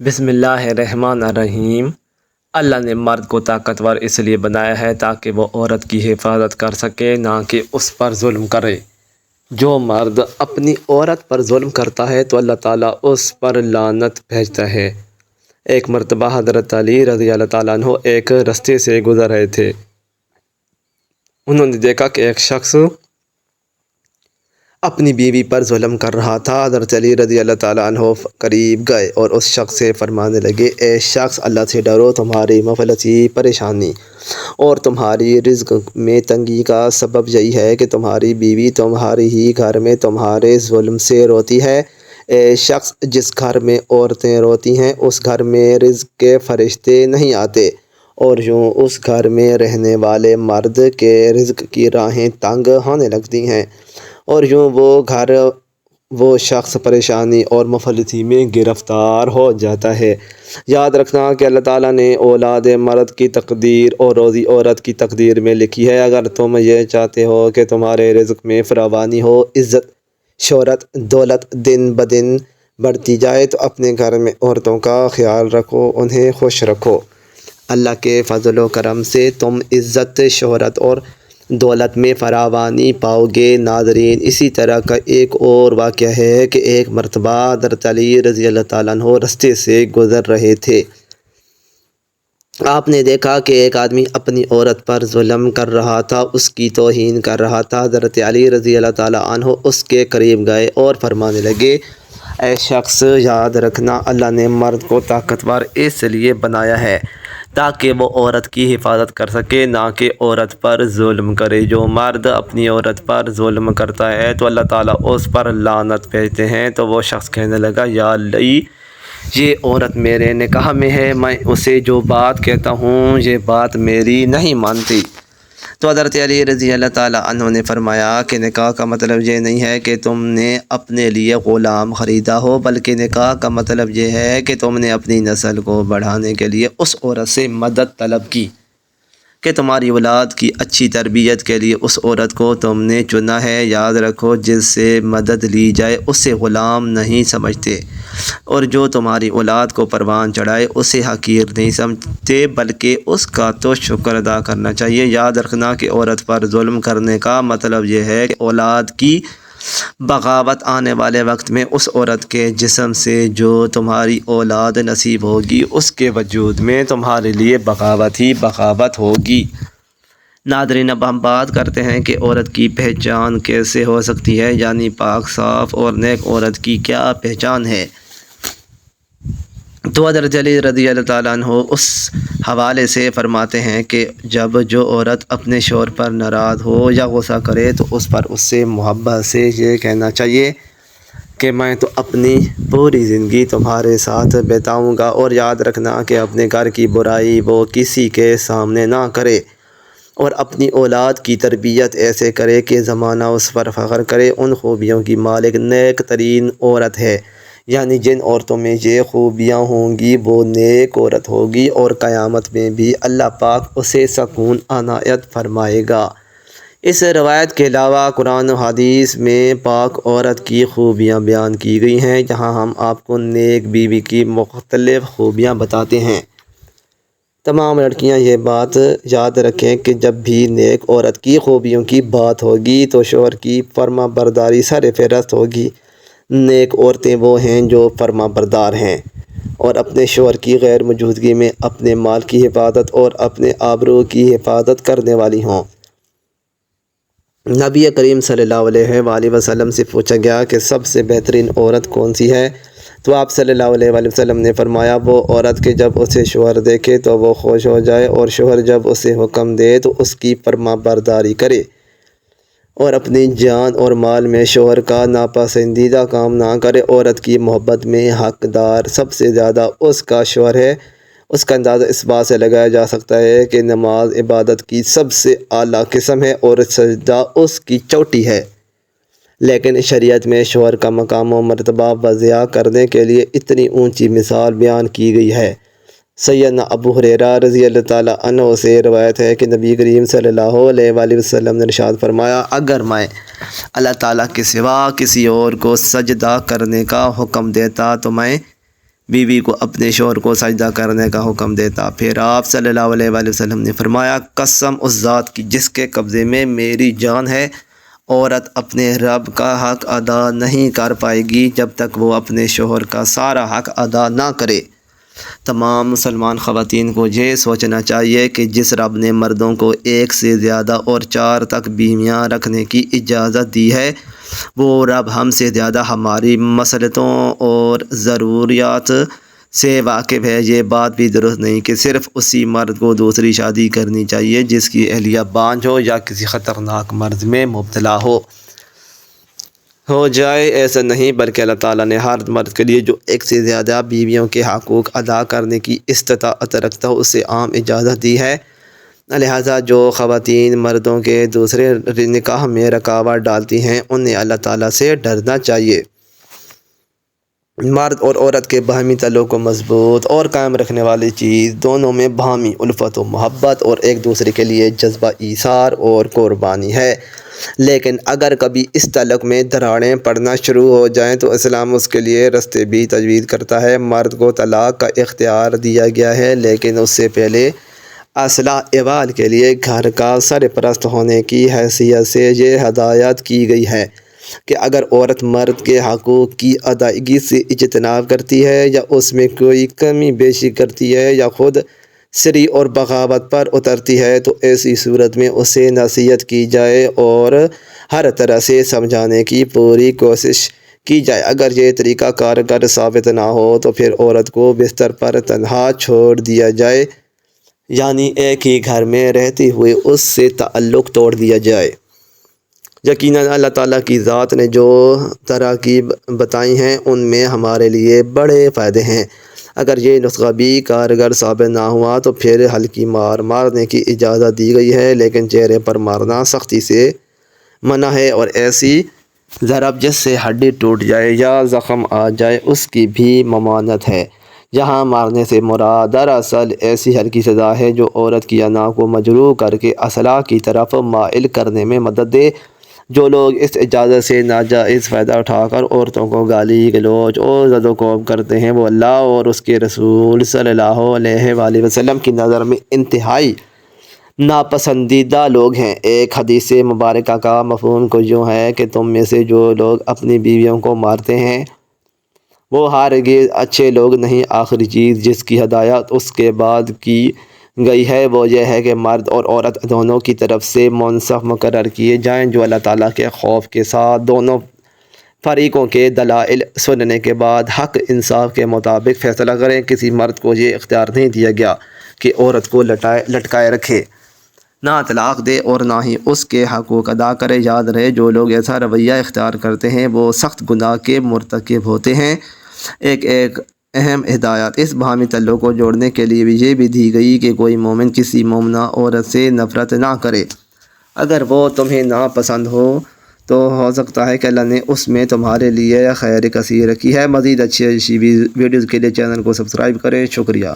بسم اللہ الرحمن الرحیم۔ اللہ نے مرد کو طاقتور اس لیے بنایا ہے تاکہ وہ عورت کی حفاظت کر سکے، نہ کہ اس پر ظلم کرے۔ جو مرد اپنی عورت پر ظلم کرتا ہے تو اللہ تعالیٰ اس پر لعنت بھیجتا ہے۔ ایک مرتبہ حضرت علی رضی اللہ تعالیٰ عنہ ایک رستے سے گزر رہے تھے۔ انہوں نے دیکھا کہ ایک شخص اپنی بیوی پر ظلم کر رہا تھا۔ حضرت علی رضی اللہ تعالیٰ عنہ قریب گئے اور اس شخص سے فرمانے لگے، اے شخص، اللہ سے ڈرو، تمہاری مفلسی، پریشانی اور تمہاری رزق میں تنگی کا سبب یہی ہے کہ تمہاری بیوی تمہاری ہی گھر میں تمہارے ظلم سے روتی ہے۔ اے شخص، جس گھر میں عورتیں روتی ہیں اس گھر میں رزق کے فرشتے نہیں آتے، اور یوں اس گھر میں رہنے والے مرد کے رزق کی راہیں تنگ ہونے لگتی ہیں، اور یوں وہ شخص پریشانی اور مفلسی میں گرفتار ہو جاتا ہے۔ یاد رکھنا کہ اللہ تعالیٰ نے اولاد مرد کی تقدیر اور روزی عورت کی تقدیر میں لکھی ہے۔ اگر تم یہ چاہتے ہو کہ تمہارے رزق میں فراوانی ہو، عزت، شہرت، دولت دن بدن بڑھتی جائے، تو اپنے گھر میں عورتوں کا خیال رکھو، انہیں خوش رکھو۔ اللہ کے فضل و کرم سے تم عزت، شہرت اور دولت میں فراوانی پاؤ گے۔ ناظرین، اسی طرح کا ایک اور واقعہ ہے کہ ایک مرتبہ حضرت علی رضی اللہ تعالیٰ عنہ رستے سے گزر رہے تھے۔ آپ نے دیکھا کہ ایک آدمی اپنی عورت پر ظلم کر رہا تھا، اس کی توہین کر رہا تھا۔ حضرت علی رضی اللہ تعالیٰ عنہ اس کے قریب گئے اور فرمانے لگے، اے شخص، یاد رکھنا، اللہ نے مرد کو طاقتور اس لیے بنایا ہے تاکہ وہ عورت کی حفاظت کر سکے، نہ کہ عورت پر ظلم کرے۔ جو مرد اپنی عورت پر ظلم کرتا ہے تو اللہ تعالیٰ اس پر لعنت بھیجتے ہیں۔ تو وہ شخص کہنے لگا، یا علی، یہ عورت میرے نکاح میں ہے، میں اسے جو بات کہتا ہوں یہ بات میری نہیں مانتی۔ تو حضرت علی رضی اللہ تعالیٰ عنہ نے فرمایا کہ نکاح کا مطلب یہ نہیں ہے کہ تم نے اپنے لیے غلام خریدا ہو، بلکہ نکاح کا مطلب یہ ہے کہ تم نے اپنی نسل کو بڑھانے کے لیے اس عورت سے مدد طلب کی، کہ تمہاری اولاد کی اچھی تربیت کے لیے اس عورت کو تم نے چنا ہے۔ یاد رکھو، جس سے مدد لی جائے اسے غلام نہیں سمجھتے، اور جو تمہاری اولاد کو پروان چڑھائے اسے حقیر نہیں سمجھتے، بلکہ اس کا تو شکر ادا کرنا چاہیے۔ یاد رکھنا کہ عورت پر ظلم کرنے کا مطلب یہ ہے کہ اولاد کی بغاوت آنے والے وقت میں اس عورت کے جسم سے جو تمہاری اولاد نصیب ہوگی اس کے وجود میں تمہارے لیے بغاوت ہی بغاوت ہوگی۔ ناظرین، اب ہم بات کرتے ہیں کہ عورت کی پہچان کیسے ہو سکتی ہے، یعنی پاک، صاف اور نیک عورت کی کیا پہچان ہے۔ تو حضرت علی رضی اللہ تعالیٰ عنہ اس حوالے سے فرماتے ہیں کہ جب جو عورت اپنے شوہر پر ناراض ہو یا غصہ کرے تو اس پر اس سے محبت سے یہ کہنا چاہیے کہ میں تو اپنی پوری زندگی تمہارے ساتھ بتاؤں گا، اور یاد رکھنا کہ اپنے گھر کی برائی وہ کسی کے سامنے نہ کرے، اور اپنی اولاد کی تربیت ایسے کرے کہ زمانہ اس پر فخر کرے۔ ان خوبیوں کی مالک نیک ترین عورت ہے، یعنی جن عورتوں میں یہ خوبیاں ہوں گی وہ نیک عورت ہوگی، اور قیامت میں بھی اللہ پاک اسے سکون عنایت فرمائے گا۔ اس روایت کے علاوہ قرآن و حدیث میں پاک عورت کی خوبیاں بیان کی گئی ہیں، جہاں ہم آپ کو نیک بیوی کی مختلف خوبیاں بتاتے ہیں۔ تمام لڑکیاں یہ بات یاد رکھیں کہ جب بھی نیک عورت کی خوبیوں کی بات ہوگی تو شوہر کی فرما برداری سر فہرست ہوگی۔ نیک عورتیں وہ ہیں جو فرما بردار ہیں اور اپنے شوہر کی غیر موجودگی میں اپنے مال کی حفاظت اور اپنے آبرو کی حفاظت کرنے والی ہوں۔ نبی کریم صلی اللہ علیہ وآلہ وسلم سے پوچھا گیا کہ سب سے بہترین عورت کون سی ہے، تو آپ صلی اللہ علیہ وآلہ وسلم نے فرمایا، وہ عورت کہ جب اسے شوہر دیکھے تو وہ خوش ہو جائے، اور شوہر جب اسے حکم دے تو اس کی فرما برداری کرے، اور اپنی جان اور مال میں شوہر کا ناپسندیدہ کام نہ کرے۔ عورت کی محبت میں حقدار سب سے زیادہ اس کا شوہر ہے۔ اس کا اندازہ اس بات سے لگایا جا سکتا ہے کہ نماز عبادت کی سب سے اعلیٰ قسم ہے اور سجدہ اس کی چوٹی ہے، لیکن شریعت میں شوہر کا مقام و مرتبہ واضح کرنے کے لیے اتنی اونچی مثال بیان کی گئی ہے۔ سیدنا ابو ہریرہ رضی اللہ تعالیٰ عنہ سے روایت ہے کہ نبی کریم صلی اللہ علیہ وآلہ وسلم نے ارشاد فرمایا، اگر میں اللہ تعالیٰ کے سوا کسی اور کو سجدہ کرنے کا حکم دیتا تو میں بیوی کو اپنے شوہر کو سجدہ کرنے کا حکم دیتا۔ پھر آپ صلی اللہ علیہ وآلہ وسلم نے فرمایا، قسم اس ذات کی جس کے قبضے میں میری جان ہے، عورت اپنے رب کا حق ادا نہیں کر پائے گی جب تک وہ اپنے شوہر کا سارا حق ادا نہ کرے۔ تمام مسلمان خواتین کو یہ سوچنا چاہیے کہ جس رب نے مردوں کو 1 سے زیادہ اور 4 تک بیویاں رکھنے کی اجازت دی ہے، وہ رب ہم سے زیادہ ہماری مصلحتوں اور ضروریات سے واقف ہے۔ یہ بات بھی درست نہیں کہ صرف اسی مرد کو دوسری شادی کرنی چاہیے جس کی اہلیہ بانجھ ہو یا کسی خطرناک مرض میں مبتلا ہو جائے۔ ایسا نہیں، بلکہ اللہ تعالیٰ نے ہر مرد کے لیے جو 1 سے زیادہ بیویوں کے حقوق ادا کرنے کی استطاعت رکھتا ہو اسے عام اجازت دی ہے۔ لہٰذا جو خواتین مردوں کے دوسرے نکاح میں رکاوٹ ڈالتی ہیں انہیں اللہ تعالیٰ سے ڈرنا چاہیے۔ مرد اور عورت کے باہمی تعلق کو مضبوط اور قائم رکھنے والی چیز دونوں میں باہمی الفت و محبت اور ایک دوسرے کے لیے جذبہ ایثار اور قربانی ہے۔ لیکن اگر کبھی اس تعلق میں دراڑیں پڑنا شروع ہو جائیں تو اسلام اس کے لیے راستے بھی تجویز کرتا ہے۔ مرد کو طلاق کا اختیار دیا گیا ہے، لیکن اس سے پہلے اصلاح احوال کے لیے گھر کا سرپرست ہونے کی حیثیت سے یہ ہدایت کی گئی ہے کہ اگر عورت مرد کے حقوق کی ادائیگی سے اجتناب کرتی ہے یا اس میں کوئی کمی بیشی کرتی ہے یا خود سری اور بغاوت پر اترتی ہے تو ایسی صورت میں اسے نصیحت کی جائے اور ہر طرح سے سمجھانے کی پوری کوشش کی جائے۔ اگر یہ طریقہ کارگر ثابت نہ ہو تو پھر عورت کو بستر پر تنہا چھوڑ دیا جائے، یعنی ایک ہی گھر میں رہتے ہوئے اس سے تعلق توڑ دیا جائے۔ یقیناً اللہ تعالیٰ کی ذات نے جو تراکیب بتائی ہیں ان میں ہمارے لیے بڑے فائدے ہیں۔ اگر یہ نسخہ بھی کارگر ثابت نہ ہوا تو پھر ہلکی مار مارنے کی اجازت دی گئی ہے، لیکن چہرے پر مارنا سختی سے منع ہے، اور ایسی ضرب جس سے ہڈی ٹوٹ جائے یا زخم آ جائے اس کی بھی ممانعت ہے۔ یہاں مارنے سے مراد دراصل ایسی ہلکی سزا ہے جو عورت کی انا کو مجروح کر کے اصلاح کی طرف مائل کرنے میں مدد دے۔ جو لوگ اس اجازت سے ناجائز فائدہ اٹھا کر عورتوں کو گالی گلوچ اور زد و کوب کرتے ہیں وہ اللہ اور اس کے رسول صلی اللہ علیہ وآلہ وسلم کی نظر میں انتہائی ناپسندیدہ لوگ ہیں۔ ایک حدیث مبارکہ کا مفہوم کچھ یوں ہے کہ تم میں سے جو لوگ اپنی بیویوں کو مارتے ہیں وہ ہرگز اچھے لوگ نہیں۔ آخری چیز جس کی ہدایت اس کے بعد کی گئی ہے وہ یہ ہے کہ مرد اور عورت دونوں کی طرف سے منصف مقرر کیے جائیں جو اللہ تعالیٰ کے خوف کے ساتھ دونوں فریقوں کے دلائل سننے کے بعد حق انصاف کے مطابق فیصلہ کریں۔ کسی مرد کو یہ اختیار نہیں دیا گیا کہ عورت کو لٹکائے رکھے، نہ طلاق دے اور نہ ہی اس کے حقوق ادا کرے۔ یاد رہے جو لوگ ایسا رویہ اختیار کرتے ہیں وہ سخت گناہ کے مرتکب ہوتے ہیں۔ ایک اہم ہدایت اس باہمی تعلق کو جوڑنے کے لیے یہ بھی دی گئی کہ کوئی مومن کسی مومنہ عورت سے نفرت نہ کرے۔ اگر وہ تمہیں ناپسند ہو تو ہو سکتا ہے کہ اللہ نے اس میں تمہارے لیے خیر کثیر رکھی ہے۔ مزید اچھی ویڈیوز کے لیے چینل کو سبسکرائب کریں۔ شکریہ۔